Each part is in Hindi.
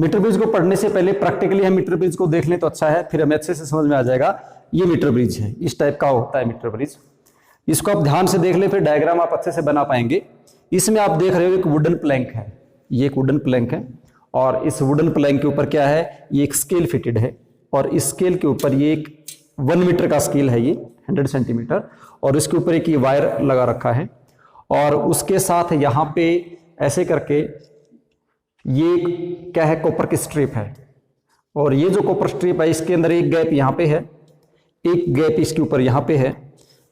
मीटर ब्रिज को पढ़ने से पहले प्रैक्टिकली हम मीटर ब्रिज को देख लें तो अच्छा है, फिर हमें अच्छे से समझ में आ जाएगा। ये मीटर ब्रिज है, इस टाइप का होता है मीटर ब्रिज। इसको आप ध्यान से देख लें, फिर डायग्राम आप अच्छे से बना पाएंगे। इसमें आप देख रहे हो एक वुडन प्लैंक है, ये एक वुडन प्लैंक है, और इस वुडन प्लैंक के ऊपर क्या है, ये एक स्केल फिटेड है, और इस स्केल के ऊपर ये एक 1 मीटर का स्केल है, ये 100 सेंटीमीटर, और इसके ऊपर एक ये वायर लगा रखा है, और उसके साथ यहाँ पे ऐसे करके ये क्या है, कॉपर की स्ट्रिप है, और ये जो कॉपर स्ट्रिप है इसके अंदर एक गैप यहाँ पे है, एक गैप इसके ऊपर यहाँ पे है,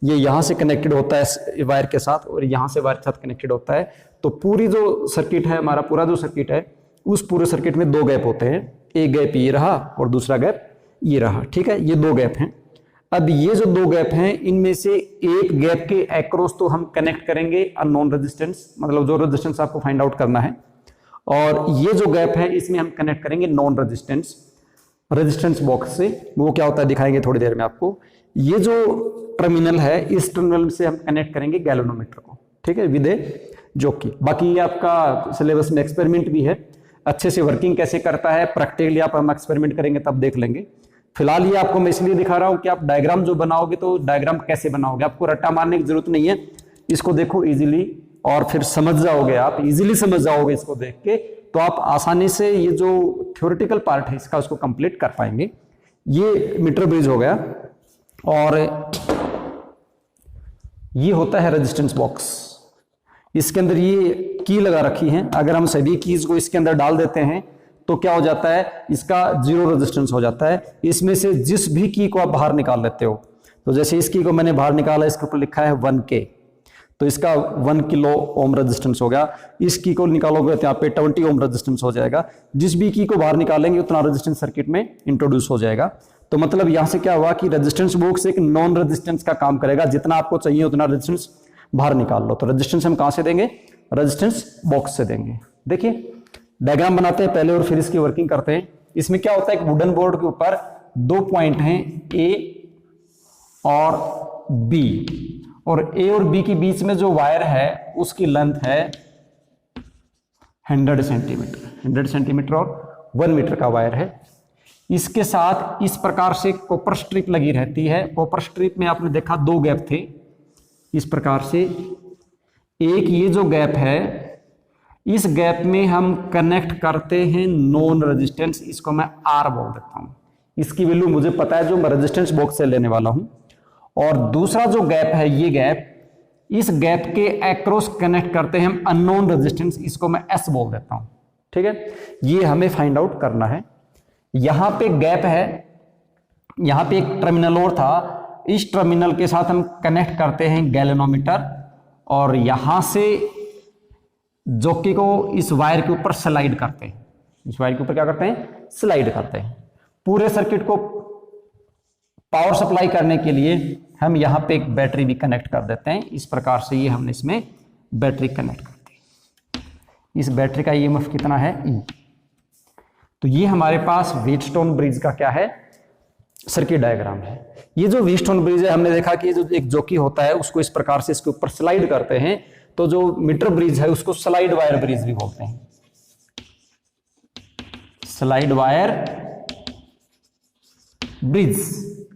ये यहाँ से कनेक्टेड होता है वायर के साथ, और यहाँ से वायर के साथ कनेक्टेड होता है। तो पूरी जो सर्किट है, हमारा पूरा जो सर्किट है, उस पूरे सर्किट में 2 गैप होते हैं, एक गैप ये रहा और दूसरा गैप ये रहा, ठीक है, ये 2 गैप हैं। अब ये जो 2 गैप हैं, इनमें से एक गैप के अक्रॉस तो हम कनेक्ट करेंगे अननोन रेजिस्टेंस, मतलब जो रेजिस्टेंस आपको फाइंड आउट करना है, और ये जो गैप है इसमें हम कनेक्ट करेंगे नॉन रेजिस्टेंस बॉक्स से। वो क्या होता है दिखाएंगे थोड़ी देर में आपको। ये जो टर्मिनल है, इस टर्मिनल से हम कनेक्ट करेंगे गैल्वेनोमीटर को, ठीक है, विद ए जॉकी। बाकी ये आपका सिलेबस में एक्सपेरिमेंट भी है, अच्छे से वर्किंग कैसे करता है प्रैक्टिकली आप हम एक्सपेरिमेंट करेंगे तब देख लेंगे। फिलहाल ये आपको मैं इसलिए दिखा रहा हूं कि आप डायग्राम जो बनाओगे तो डायग्राम कैसे बनाओगे, आपको रट्टा मारने की जरूरत नहीं है, इसको देखो इजीली और फिर समझ जाओगे, आप इजीली समझ जाओगे इसको देख के, तो आप आसानी से ये जो थ्योरेटिकल पार्ट है इसका उसको कंप्लीट कर पाएंगे। ये मीटर ब्रिज हो गया, और ये होता है रेजिस्टेंस बॉक्स। इसके अंदर ये की लगा रखी है, अगर हम सभी कीज को इसके अंदर डाल देते हैं तो क्या हो जाता है, इसका 0 रेजिस्टेंस हो जाता है। इसमें से जिस भी की को आप बाहर निकाल लेते हो, तो जैसे इस की को मैंने बाहर निकाला, इसके ऊपर लिखा है 1K, तो इसका 1 किलो ओम रेजिस्टेंस हो गया। इस की को निकालोगे तो यहाँ पे 20 ओम रेजिस्टेंस हो जाएगा। जिस भी की को बाहर निकालेंगे उतना रेजिस्टेंस सर्किट में इंट्रोड्यूस हो जाएगा। तो मतलब यहां से क्या हुआ कि रेजिस्टेंस बॉक्स एक नॉन रेजिस्टेंस का काम करेगा, जितना आपको चाहिए उतना रेजिस्टेंस बाहर निकाल लो। तो रेजिस्टेंस हम कहां से देंगे, रेजिस्टेंस बॉक्स से देंगे। देखिए डायग्राम बनाते हैं पहले और फिर इसकी वर्किंग करते हैं। इसमें क्या होता है, एक वुडन बोर्ड के ऊपर 2 पॉइंट हैं, ए और बी, और ए और बी के बीच में जो वायर है उसकी लेंथ है 100 सेंटीमीटर और 1 मीटर का वायर है। इसके साथ इस प्रकार से कॉपर स्ट्रिप लगी रहती है। कॉपर स्ट्रिप में आपने देखा 2 गैप थे, इस प्रकार से एक ये जो गैप है, इस गैप में हम कनेक्ट करते हैं नॉन रेजिस्टेंस, इसको मैं आर बोल देता हूं। इसकी वैल्यू मुझे पता है जो मैं रेजिस्टेंस बॉक्स से लेने वाला हूं। और दूसरा जो गैप है, ये गैप, इस गैप के अक्रॉस कनेक्ट करते हैं हम अननोन रेजिस्टेंस, इसको मैं एस बोल देता हूं, ठीक है। ये हमें फाइंड आउट करना है। यहां पे गैप है, यहां पे एक टर्मिनल और था, इस टर्मिनल के साथ हम कनेक्ट करते हैं गैल्वेनोमीटर, और यहां से जॉकी को इस वायर के ऊपर स्लाइड करते हैं। इस वायर के ऊपर क्या करते हैं, स्लाइड करते हैं। पूरे सर्किट को पावर सप्लाई करने के लिए हम यहां पे एक बैटरी भी कनेक्ट कर देते हैं। इस प्रकार से ये हमने इसमें बैटरी कनेक्ट कर दी। इस बैटरी का ईएमएफ कितना है, E। तो ये हमारे पास व्हीटस्टोन ब्रिज का क्या है, सर्किट डायग्राम है। ये जो व्हीटस्टोन ब्रिज है, हमने देखा कि जो एक जॉकी होता है उसको इस प्रकार से इसके ऊपर स्लाइड करते हैं, तो जो मीटर ब्रिज है उसको स्लाइड वायर ब्रिज भी बोलते हैं। Slide wire bridge,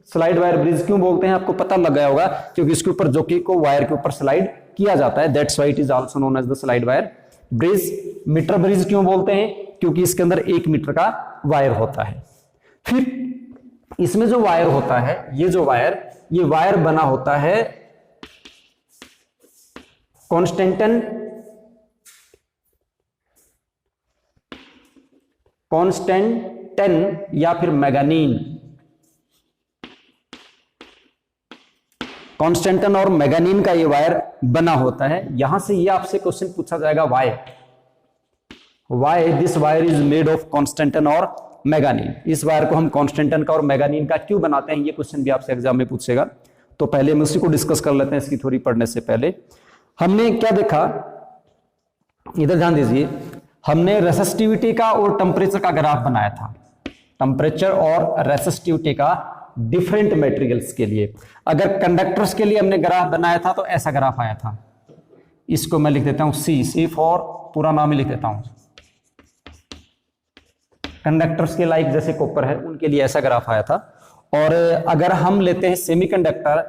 slide wire bridge क्यों बोलते हैं आपको पता लग गया होगा, क्योंकि इसके ऊपर जॉकी को वायर के ऊपर स्लाइड किया जाता है। That's why it is also known as the slide wire bridge. Metre bridge क्यों बोलते हैं, क्योंकि इसके अंदर 1 मीटर का वायर होता है। फिर इसमें जो वायर होता है, ये जो वायर, ये वायर बना होता है कॉन्स्टेंटन या फिर मैग्नीन। कॉन्स्टेंटन और मैग्नीन का ये वायर बना होता है। यहां से ये आपसे क्वेश्चन पूछा जाएगा, why this wire is made of constantan और मैग्नीन। इस वायर को हम कॉन्स्टेंटन का और मैग्नीन का क्यों बनाते हैं, ये क्वेश्चन भी आपसे एग्जाम में पूछेगा। तो पहले हम उसी को डिस्कस कर लेते हैं इसकी थ्योरी पढ़ने से पहले। हमने क्या देखा, इधर ध्यान दीजिए, हमने रेसिस्टिविटी का और टेम्परेचर का ग्राफ बनाया था। टेम्परेचर और रेसिस्टिविटी का डिफरेंट मटेरियल्स के लिए। अगर कंडक्टर्स के लिए हमने ग्राफ बनाया था तो ऐसा ग्राफ आया था। इसको मैं लिख देता हूं सी फॉर पूरा नाम ही लिख देता हूं, कंडक्टर्स के लाइक जैसे कॉपर है उनके लिए ऐसा ग्राफ आया था। और अगर हम लेते हैं सेमीकंडक्टर,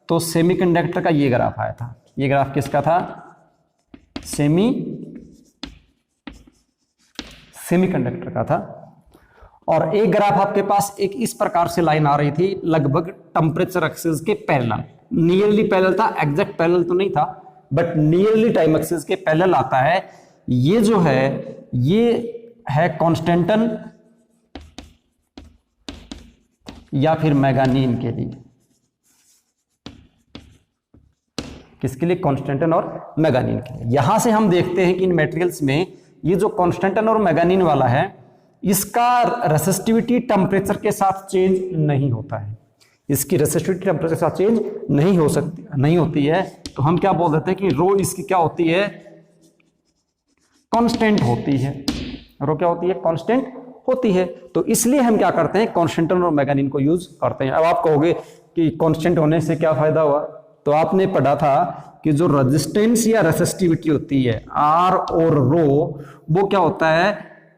तो सेमीकंडक्टर का ये ग्राफ आया था। ये ग्राफ किसका था? सेमीकंडक्टर का था। और एक ग्राफ आपके पास एक इस प्रकार से लाइन आ रही थी, लगभग टेम्परेचर एक्सिस के पैरेलल, नियरली पैरेलल था, एग्जैक्ट पैरेलल तो नहीं था, बट नियरली टाइम एक्सिस के पैरेलल आता है। ये जो है ये है कॉन्स्टेंटन या फिर मैंगानीन के लिए। किसके लिए? कॉन्स्टेंटन और मैंगानीन के लिए। यहां से हम देखते हैं कि इन मटेरियल्स में ये जो कॉन्स्टेंटन और मैंगानीन वाला है, इसका रेसिस्टिविटी टेम्परेचर के साथ चेंज नहीं होता है। इसकी रेसिस्टिविटी टेम्परेचर के साथ चेंज नहीं होती है। तो हम क्या बोल देते हैं कि रो इसकी क्या होती है? कांस्टेंट होती है। रो क्या होती है? कांस्टेंट होती है। तो इसलिए हम क्या करते हैं? कॉन्स्टेंटन और मैंगानीन को यूज करते हैं। अब आप कहोगे कि कांस्टेंट होने से क्या फायदा हुआ? तो आपने पढ़ा था कि जो रेजिस्टेंस या रेसिस्टिविटी होती है आर और रो, वो क्या होता है?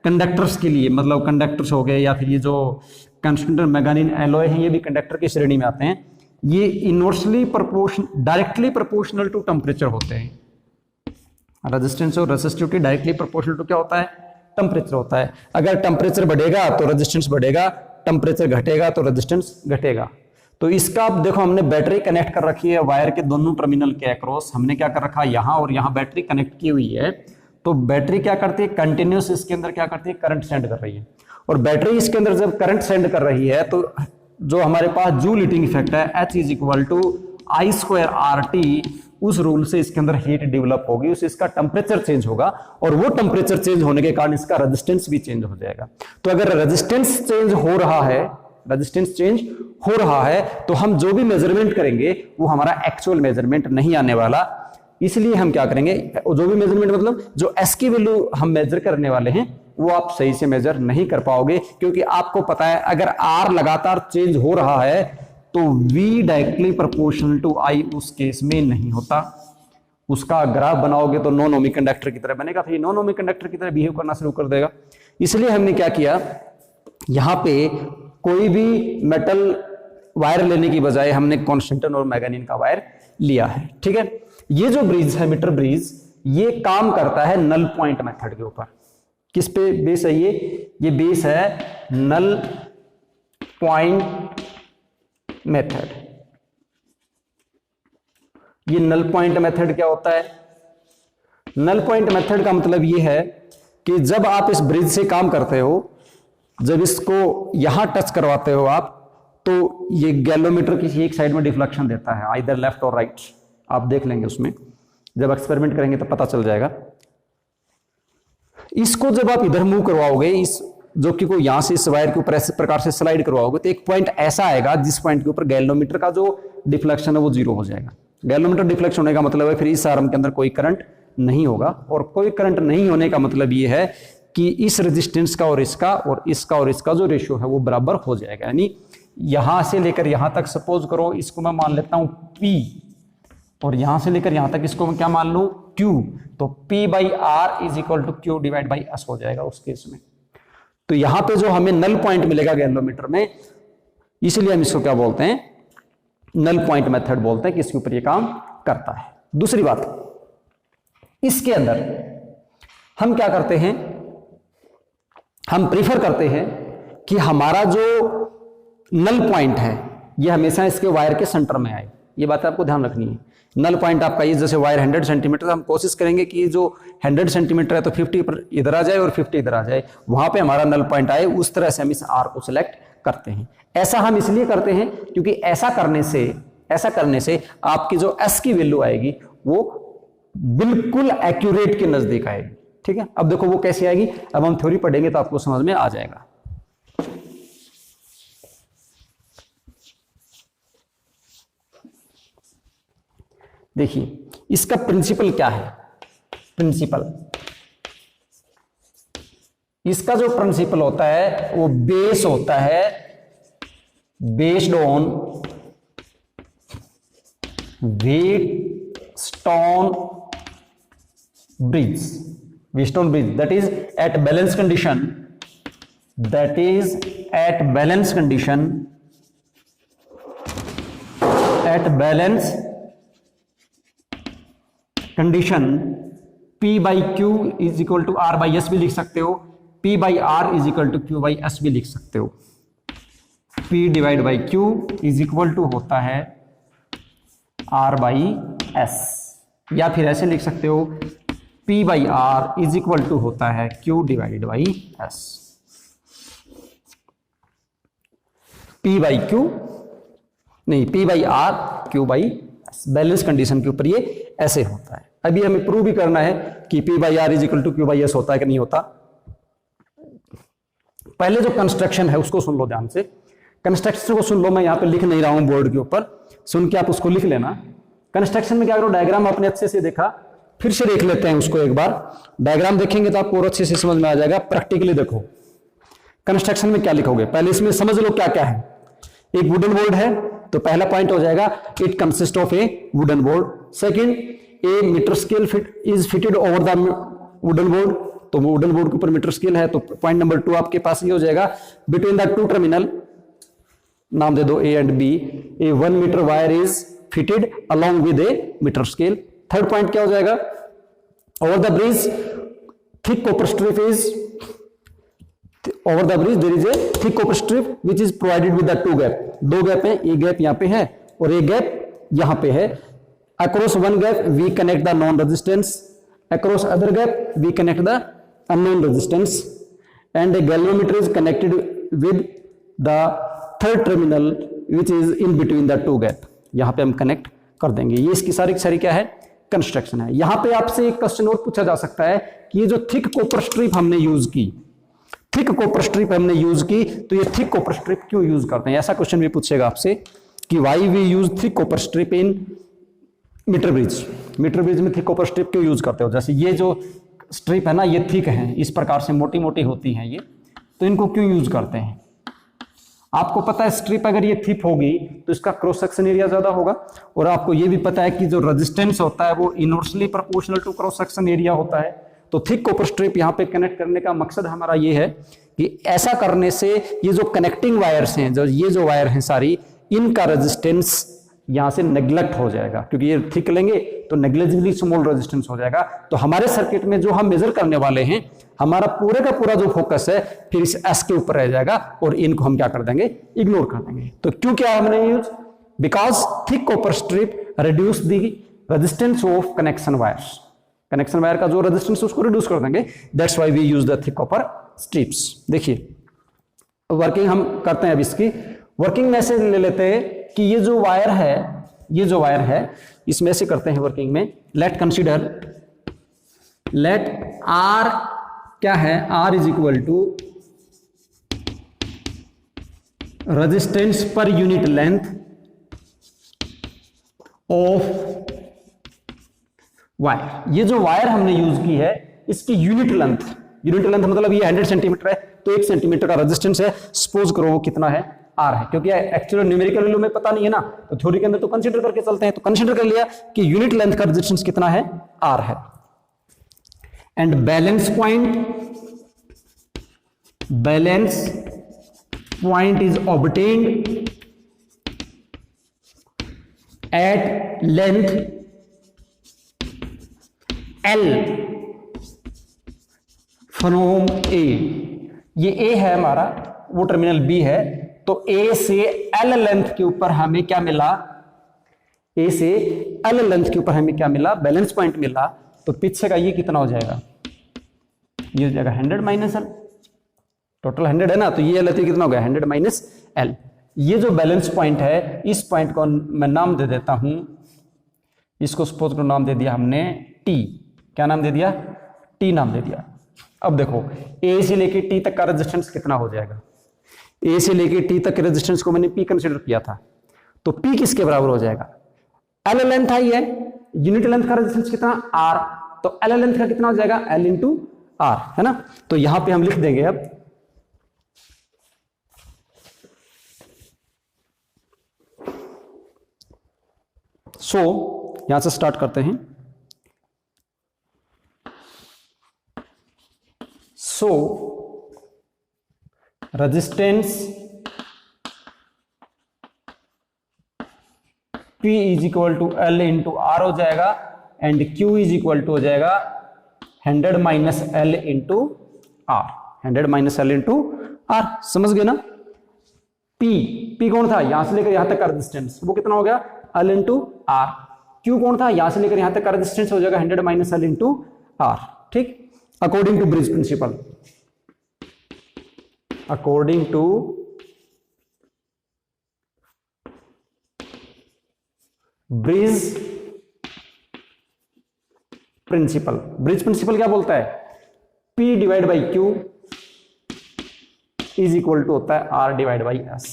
कंडक्टर्स के लिए, मतलब कंडक्टर्स हो गए, या फिर ये जो कंस्टेंट मैंगानीन एलॉय हैं, ये भी कंडक्टर की श्रेणी में आते हैं। ये inversely directly proportional to temperature होते हैं। रेजिस्टेंस और रेसिस्टिविटी डायरेक्टली प्रोपोर्शनल टू क्या होता है? टेम्परेचर होता है। अगर टेम्परेचर बढ़ेगा तो रेजिस्टेंस बढ़ेगा, टेम्परेचर घटेगा तो रेजिस्टेंस घटेगा। तो इसका आप देखो, हमने बैटरी कनेक्ट कर रखी है वायर के दोनों टर्मिनल के अक्रॉस। हमने क्या कर रखा है? यहां और यहां बैटरी कनेक्ट की हुई है। तो बैटरी क्या करती है? कंटिन्यूस इसके अंदर क्या करती है? करंट सेंड कर रही है। और बैटरी इसके अंदर जब करंट सेंड कर रही है, तो जो हमारे पास जूल हीटिंग इफेक्ट है, H = I²RT, उस रूल से इसके अंदर हीट डेवलप होगी, उससे इसका टेम्परेचर चेंज होगा, और वो टेम्परेचर चेंज होने के कारण इसका रेजिस्टेंस भी चेंज हो जाएगा। तो अगर रेजिस्टेंस चेंज हो रहा है, तो हम जो भी मेजरमेंट करेंगे वो हमारा एक्चुअल मेजरमेंट नहीं आने वाला। इसलिए हम क्या करेंगे? जो भी मेजरमेंट, मतलब जो एस की वैल्यू हम मेजर करने वाले हैं, वो आप सही से मेजर नहीं कर पाओगे, क्योंकि आपको पता है अगर आर लगातार चेंज हो रहा है तो V directly proportional to I उस केस में नहीं होता। उसका ग्राफ बनाओगे तो नॉन ओमिक कंडक्टर की तरह बनेगा, फिर नॉन ओमिक कंडक्टर की तरह बिहेव करना शुरू कर देगा। इसलिए हमने क्या किया, यहां पे कोई भी मेटल वायर लेने की बजाय हमने कॉन्स्टेंटन और मैंगानीन का वायर लिया है। ठीक है, ये जो ब्रिज है, मीटर ब्रिज, ये काम करता है नल पॉइंट मेथड के ऊपर। किस पे बेस है ये बेस है नल पॉइंट मेथड। ये नल पॉइंट मेथड क्या होता है? नल पॉइंट मेथड का मतलब ये है कि जब आप इस ब्रिज से काम करते हो, जब इसको यहां टच करवाते हो आप, तो ये गैलोमीटर किसी एक साइड में डिफ्लेक्शन देता है, आइदर लेफ्ट और राइट। आप देख लेंगे उसमें, जब एक्सपेरिमेंट करेंगे तो पता चल जाएगा। इसको जब आप इधर मूव करवाओगे, इस जो कि को यहां से इस वायर के ऊपर ऐसे प्रकार से स्लाइड करवाओगे, तो एक पॉइंट ऐसा आएगा जिस पॉइंट के ऊपर गैलोमीटर का जो डिफ्लेक्शन है वो 0 हो जाएगा। गैलोमीटर डिफ्लेक्शन होने का मतलब है फिर इस आर्म के अंदर कोई करंट नहीं होगा, और कोई करंट नहीं होने का मतलब ये है कि इस रेजिस्टेंस का और इसका जो रेशियो है वो बराबर हो जाएगा। यानी यहां से लेकर यहां तक, सपोज करो इसको मैं मान लेता हूं P, और यहां से लेकर यहां तक इसको मैं क्या मान लूं? Q। तो P/R = Q/S हो जाएगा उस केस में। तो यहां पे जो हमें नल पॉइंट मिलेगा गैलोमीटर में, इसलिए हम इसको क्या बोलते हैं? नल पॉइंट मेथड बोलते हैं कि इसके ऊपर ये काम करता है। दूसरी बात, इसके अंदर हम क्या करते हैं? हम प्रीफर करते हैं कि हमारा जो नल पॉइंट है ये हमेशा इसके वायर के सेंटर में आए। ये बात आपको ध्यान रखनी है। नल पॉइंट आपका ये, जैसे वायर 100 सेंटीमीटर, हम कोशिश करेंगे कि जो 100 सेंटीमीटर है तो 50 इधर आ जाए और 50 इधर आ जाए, वहां पे हमारा नल पॉइंट आए। उस तरह से हम इस आर को सिलेक्ट करते हैं। ऐसा हम इसलिए करते हैं क्योंकि ऐसा करने से आपकी जो एस की वैल्यू आएगी वो बिल्कुल एक्यूरेट के नजदीक आएगी। ठीक है, अब देखो वो कैसे आएगी, अब हम थ्योरी पढ़ेंगे तो आपको समझ में आ जाएगा। देखिए इसका प्रिंसिपल क्या है। इसका जो प्रिंसिपल होता है वो बेस होता है based on Wheatstone bridge, that is at balance condition that is at balance condition, at balance condition P by Q is equal to R by S भी लिख सकते हो, P by R is equal to Q by S भी लिख सकते हो। P divide by Q is equal to होता है R बाई एस, या फिर ऐसे लिख सकते हो P by R is equal to होता है Q divide by S. P by Q नहीं, P by R Q by S, balance condition के ऊपर ये ऐसे होता है। अभी हमें प्रूव भी करना है कि P by R is equal to Q by S होता है कि नहीं होता। पहले जो कंस्ट्रक्शन है उसको सुन लो ध्यान से, कंस्ट्रक्शन को सुन लो, मैं यहां पे लिख नहीं रहा हूं बोर्ड के ऊपर, सुन के आप उसको लिख लेना। कंस्ट्रक्शन में क्या करो, डायग्राम आपने अच्छे से देखा, फिर से देख लेते हैं उसको एक बार। डायग्राम देखेंगे तो आपको और अच्छे से समझ में आ जाएगा। प्रैक्टिकली देखो कंस्ट्रक्शन में क्या लिखोगे, पहले इसमें समझ लो क्या क्या है। एक वुडन बोर्ड है तो पहला पॉइंट हो जाएगा it consist of a wooden board. Second, a metre scale fit is fitted over the wooden board, तो वुडन बोर्ड के ऊपर मीटर स्केल है, तो पॉइंट नंबर 2 आपके पास ये हो जाएगा। बिटवीन द टू टर्मिनल, नाम दे दो A and B, a 1 metre wire is fitted along with a metre scale. Third point क्या हो जाएगा, over the bridge thick copper strip is, over the bridge there is a thick copper strip which is provided with the two gap, दो गैप है, एक गैप यहां पे है और एक गैप यहां पे है। Across one gap we connect the non resistance, across other gap we connect the unknown resistance, and a galvanometer is connected with the third terminal which is in between the two gap, यहां पे हम कनेक्ट कर देंगे। ये इसकी सारी क्या है, कंस्ट्रक्शन है। यहां पे आपसे एक क्वेश्चन और पूछा जा सकता है कि ये जो थिक कॉपर स्ट्रिप हमने यूज की, थिक कॉपर स्ट्रिप हमने यूज की, तो ये थिक कॉपर स्ट्रिप क्यों यूज करते हैं, ऐसा क्वेश्चन भी पूछेगा आपसे कि why we use thick copper strip in metre bridge, metre bridge में थिक कॉपर स्ट्रिप क्यों यूज करते हो। जैसे ये जो स्ट्रिप है ना, ये थिक है, इस प्रकार से मोटी मोटी होती हैं ये, तो इनको क्यों यूज करते हैं। आपको पता है स्ट्रिप अगर ये थिक होगी तो इसका क्रॉस सेक्शन एरिया ज्यादा होगा, और आपको ये भी पता है कि जो रेजिस्टेंस होता है वो inversely proportional to cross section area होता है। तो थिक कॉपर स्ट्रिप यहाँ पे कनेक्ट करने का मकसद हमारा ये है कि ऐसा करने से ये जो कनेक्टिंग वायर्स हैं, जो ये जो वायर हैं सारी, इनका रेजिस्टेंस यहां से नेग्लेक्ट हो जाएगा, क्योंकि ये थिक लेंगे तो नेग्लिजिबली स्मॉल रेजिस्टेंस हो जाएगा। तो हमारे सर्किट में जो हम मेजर करने वाले हैं, हमारा पूरे का पूरा जो फोकस है फिर इस एस के ऊपर रह जाएगा, और इनको हम क्या कर देंगे, इग्नोर कर देंगे। तो क्यों किया हमने use, because thick copper strip reduce the resistance of connection wires, connection wire का जो रेजिस्टेंस उसको रिड्यूस कर देंगे, that's why we use the thick copper strips. देखिए वर्किंग हम करते हैं अब इसकी। वर्किंग में ऐसे ले लेते हैं कि ये जो वायर है, ये जो वायर है, इसमें से करते हैं वर्किंग में। लेट कंसीडर, लेट आर क्या है, R is equal to resistance per unit length of wire. ये जो वायर हमने यूज की है इसकी यूनिट लेंथ, यूनिट लेंथ मतलब ये 100 सेंटीमीटर है, तो 1 सेंटीमीटर का रेजिस्टेंस है, सपोज करो वो कितना है, आर है, क्योंकि एक्चुअल न्यूमेरिकल वैल्यू में पता नहीं है ना, तो थ्योरी के अंदर तो कंसीडर करके चलते हैं। तो कंसीडर कर लिया कि यूनिट लेंथ का रेजिस्टेंस कितना है, आर है। And balance point is obtained at length L from A. ये ए है हमारा, वो टर्मिनल बी है, तो ए से एल लेंथ के ऊपर हमें क्या मिला, ए से एल लेंथ के ऊपर हमें क्या मिला, बैलेंस पॉइंट मिला। तो पीछे का ये कितना हो जाएगा, ये हो जाएगा 100 माइनस एल, टोटल 100 है ना, तो ये एल कितना हो गया, 100 माइनस एल। ये जो बैलेंस पॉइंट है, इस पॉइंट को मैं नाम दे देता हूं, इसको सपोज करो नाम दे दिया हमने टी। क्या नाम दे दिया, टी नाम दे दिया। अब देखो ए से लेके टी तक का रेजिस्टेंस कितना हो जाएगा, ए से लेके टी तक के रेजिस्टेंस को मैंने पी कंसीडर किया था, तो पी किसके बराबर हो जाएगा, एल लेंथ आई है, यूनिट लेंथ का रेजिस्टेंस कितना, आर, तो एल लेंथ का कितना हो जाएगा, एल इंटू आर, है ना। तो यहां पे हम लिख देंगे अब यहां से स्टार्ट करते हैं। Resistance P is equal to L into R हो जाएगा and Q is equal to हो जाएगा 100 minus L into R, 100 minus L into R. समझ गए ना? P कौन था? यहां से लेकर यहां तक का रेजिस्टेंस, वो कितना हो गया? L into are. Q कौन था? यहां से लेकर यहां तक का रेजिस्टेंस हो जाएगा 100 माइनस एल इंटू आर। ठीक, according to bridge principle, according to bridge principle. Bridge principle क्या बोलता है? P divide by Q is equal to होता है R divide by S।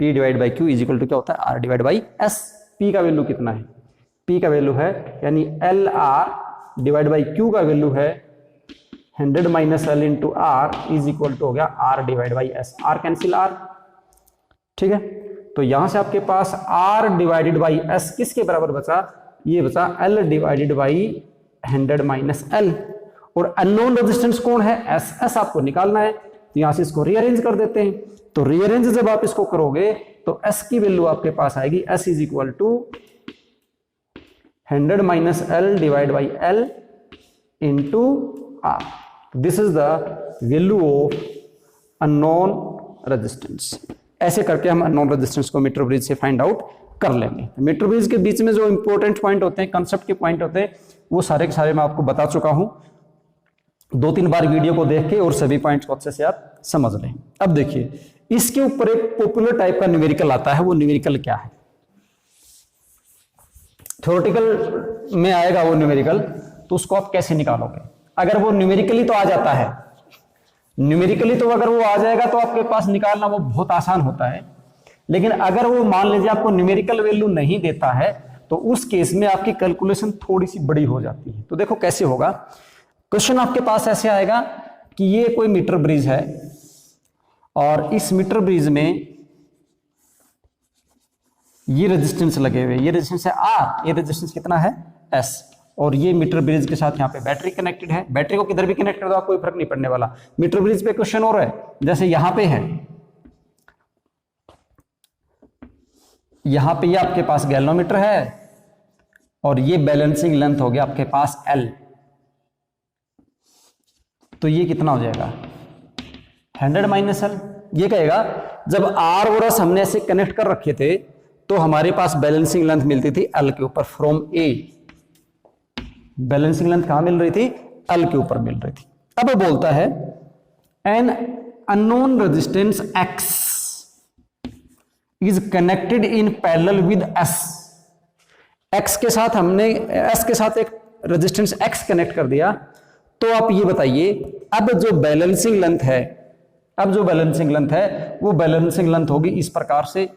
P divide by Q is equal to क्या होता है? R divide by S। P का वैल्यू कितना है? P का वैल्यू है यानी LR डिवाइड बाई Q का वैल्यू है 100 minus L into are is equal to हो गया R divide by S। R cancel R। ठीक है, तो यहां से आपके पास R डिवाइडेड बाई S किसके बराबर बचा? ये बचा L divided by 100 minus L। और अननोन रेजिस्टेंस कौन है? S आपको निकालना है, तो यहां से इसको रीअरेंज कर देते हैं। तो रीअरेंज जब आप इसको करोगे तो S की वैल्यू आपके पास आएगी S is equal to 100 minus L divide by L into R। This is the value of unknown resistance. ऐसे करके हम अननोन रेजिस्टेंस को मीटर ब्रिज से फाइंड आउट कर लेंगे। मीटर ब्रिज के बीच में जो इंपॉर्टेंट पॉइंट होते हैं, कंसेप्ट के पॉइंट होते हैं, वो सारे के सारे मैं आपको बता चुका हूं। 2-3 बार वीडियो को देख के और सभी पॉइंट्स को अच्छे से आप समझ लें। अब देखिए, इसके ऊपर एक पॉपुलर टाइप का न्यूमेरिकल आता है। वो न्यूमेरिकल क्या है? थ्योरेटिकल में आएगा वो न्यूमेरिकल, तो उसको आप कैसे निकालोगे? अगर वो न्यूमेरिकली तो आ जाता है, न्यूमेरिकली तो अगर वो आ जाएगा तो आपके पास निकालना वो बहुत आसान होता है। लेकिन अगर वो मान लीजिए आपको न्यूमेरिकल वैल्यू नहीं देता है, तो उस केस में आपकी कैलकुलेशन थोड़ी सी बड़ी हो जाती है। तो देखो कैसे होगा। क्वेश्चन आपके पास ऐसे आएगा कि ये कोई मीटर ब्रिज है और इस मीटर ब्रिज में ये रेजिस्टेंस लगे हुए, ये रेजिस्टेंस है R, ये रेजिस्टेंस कितना है? S। और ये मीटर ब्रिज के साथ यहाँ पे बैटरी कनेक्टेड है। बैटरी को किधर भी कनेक्ट कर दो, कोई फर्क नहीं पड़ने वाला। मीटर ब्रिज पे क्वेश्चन और है, जैसे यहां पे है, यहां पे ये आपके पास गैल्वेनोमीटर है और ये बैलेंसिंग लेंथ हो गया आपके पास L। तो ये कितना हो जाएगा? 100 माइनस L। ये कहेगा जब R और S हमने ऐसे कनेक्ट कर रखे थे तो हमारे पास बैलेंसिंग लेंथ मिलती थी L के ऊपर फ्रॉम A। बैलेंसिंग लेंथ कहां मिल रही थी? L के ऊपर मिल रही थी। अब वो बोलता है an unknown resistance X is connected in parallel with S। X के साथ हमने S के साथ एक रेजिस्टेंस X कनेक्ट कर दिया। तो आप ये बताइए, अब जो बैलेंसिंग लेंथ है, अब जो बैलेंसिंग लेंथ है वो बैलेंसिंग लेंथ होगी इस प्रकार से।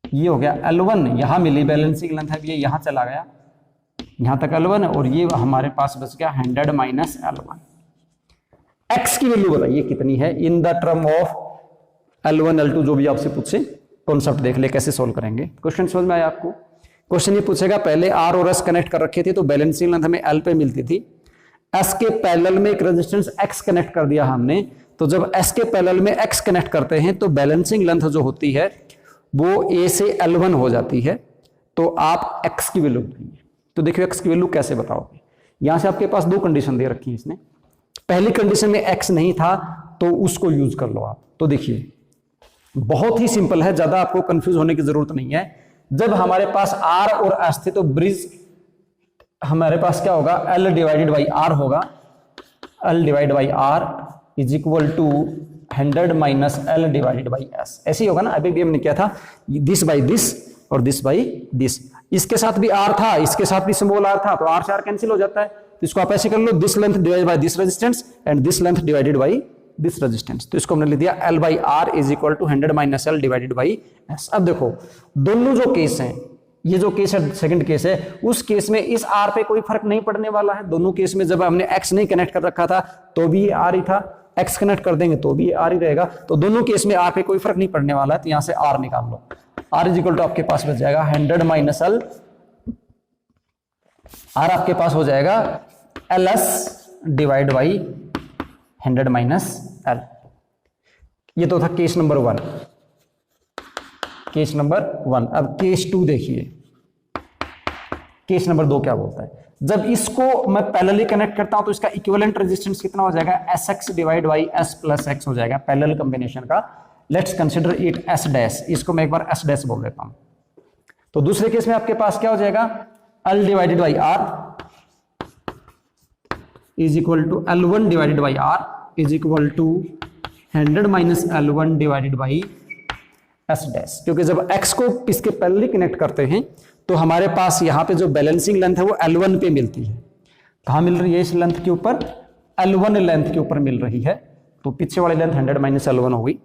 ये हो गया L1, यहां मिली बैलेंसिंग लेंथ है, ये यहां चला गया, यहां तक L1 और ये हमारे पास बच गया 100 माइनस L1। X की वैल्यू बताइए कितनी है in the term of L1 L2, जो भी आपसे पूछे कॉन्सेप्ट देख ले कैसे सोल्व करेंगे। क्वेश्चन समझ में आया आपको? क्वेश्चन ये पूछेगा पहले R और S कनेक्ट कर रखे थे तो बैलेंसिंग लेंथ हमें L पे मिलती थी। S के पैरेलल में एक रेजिस्टेंस X कनेक्ट कर दिया हमने, तो जब S के पैरेलल में X कनेक्ट करते हैं तो बैलेंसिंग लेंथ जो होती है वो A से L1 हो जाती है। तो आप X की वैल्यू बताइए। तो देखिए X की वैल्यू कैसे बताओगे? यहां से आपके पास 2 कंडीशन दे रखी है इसने। पहली कंडीशन में X नहीं था तो उसको यूज कर लो आप। तो देखिए बहुत ही सिंपल है, ज्यादा आपको कंफ्यूज होने की जरूरत नहीं है। जब हमारे पास R और S थे तो ब्रिज हमारे पास क्या होगा? L डिवाइडेड बाई R होगा। L divide by R is equal to 100 minus L divided by S। ऐसे ही होगा ना, अभी भी हमने किया था, दिस बाई दिस और दिस बाई दिस। इसके साथ भी R था, इसके साथ भी स्मॉल r था, तो R से R कैंसिल हो जाता है। तो इसको आप ऐसे कर लो, this length divided by this resistance and this length divided by this resistance. तो इसको हमने लिख दिया L by R is equal to 100 minus L divided by S। अब देखो दोनों जो केस हैं, ये जो केस है सेकंड केस है, उस केस में इस R पे कोई फर्क नहीं पड़ने वाला है। दोनों केस में जब हमने X नहीं कनेक्ट कर रखा था तो भी ये R ही था, X कनेक्ट कर देंगे तो भी ये R ही रहेगा। तो दोनों केस में R पे कोई फर्क नहीं पड़ने वाला है, तो यहां से R निकाल लो। R इज इक्वल टू आपके पास बच जाएगा 100 माइनस L। R आपके पास हो जाएगा LS divide by 100 minus L. ये तो था केस नंबर 1, केस नंबर 1। अब केस 2 देखिए, केस नंबर 2 क्या बोलता है। जब इसको मैं पैरेलली कनेक्ट करता हूं तो इसका इक्विवेलेंट रेजिस्टेंस कितना हो जाएगा, SX divide by S plus X हो जाएगा पैरेलल कॉम्बिनेशन का। Let's consider it S dash, इसको मैं एक बार S डैश बोल देता हूं। तो दूसरे केस में आपके पास क्या हो जाएगा, L divided by R is equal to L1 divided by R is equal to 100 minus L1 divided by S dash. क्योंकि जब X को इसके पैरेलली कनेक्ट करते हैं तो हमारे पास यहाँ पे जो बैलेंसिंग लेंथ है वो L1 पे मिलती है। कहाँ मिल रही है, इस लेंथ के ऊपर, L1 लेंथ के ऊपर मिल रही है। तो पीछे वाली लेंथ 100 माइनस L1 हो गई।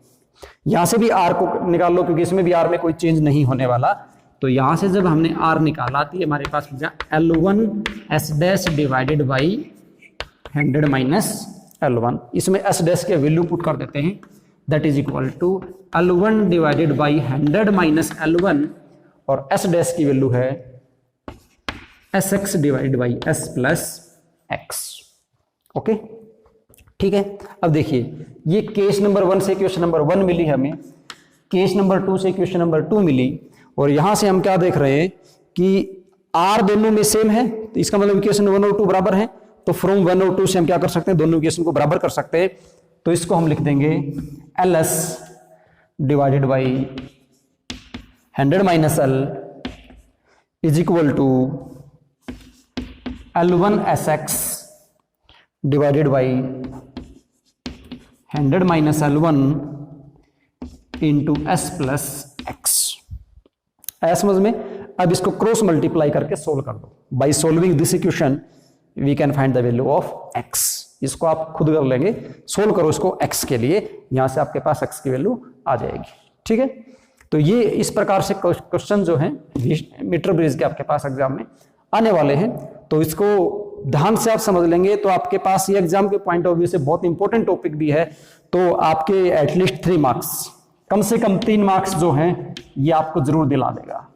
यहां से भी R को निकाल लो क्योंकि इसमें भी R में कोई चेंज नहीं होने वाला। तो यहां से जब हमने R निकाला तो हमारे पास L1 S dash divided by 100 minus L1। इसमें S डैश के वैल्यू पुट कर देते हैं, that is equal to L1 divided by 100 minus L1 और S डैश की वैल्यू है SX divided by S plus X। Okay, ठीक है। अब देखिए, ये केस नंबर 1 से क्वेश्चन नंबर 1 मिली हमें, केस नंबर 2 से क्वेश्चन नंबर 2 मिली, और यहां से हम क्या देख रहे हैं कि R दोनों में सेम है, तो इसका मतलब इक्वेशन 1 और 2 बराबर है। तो फ्रॉम 1 और 2 से हम क्या कर सकते हैं, दोनों इक्वेशन को बराबर कर सकते हैं। तो इसको हम लिख देंगे LS divided by 100 minus L is equal to L1 SX divided by 100 minus L1 into S plus X। समझ में। अब इसको क्रॉस मल्टीप्लाई करके सोल्व कर दो। By solving this equation we can find the value of X। इसको आप खुद कर लेंगे, सोल्व करो इसको X के लिए, यहां से आपके पास X की वैल्यू आ जाएगी। ठीक है, तो ये इस प्रकार से क्वेश्चन जो हैं मीटर ब्रिज के आपके पास एग्जाम में आने वाले हैं। तो इसको ध्यान से आप समझ लेंगे तो आपके पास ये एग्जाम के पॉइंट ऑफ व्यू से बहुत इंपॉर्टेंट टॉपिक भी है। तो आपके एटलीस्ट 3 मार्क्स, कम से कम 3 मार्क्स जो हैं ये आपको जरूर दिला देगा।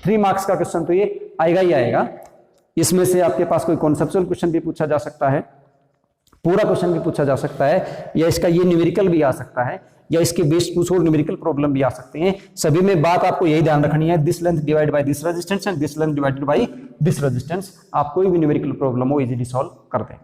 3 मार्क्स का क्वेश्चन तो ये आएगा ही आएगा। इसमें से आपके पास कोई कॉन्सेप्चुअल क्वेश्चन भी पूछा जा सकता है, पूरा क्वेश्चन भी पूछा जा सकता है, या इसका ये न्यूमेरिकल भी आ सकता है, या इसके बेस्ड कुछ और न्यूमेरिकल प्रॉब्लम भी आ सकते हैं। सभी में बात आपको यही ध्यान रखनी है, this length divide by this resistance and this length divided by this resistance. आप कोई भी न्यूमेरिकल प्रॉब्लम हो इजीली सॉल्व कर दें।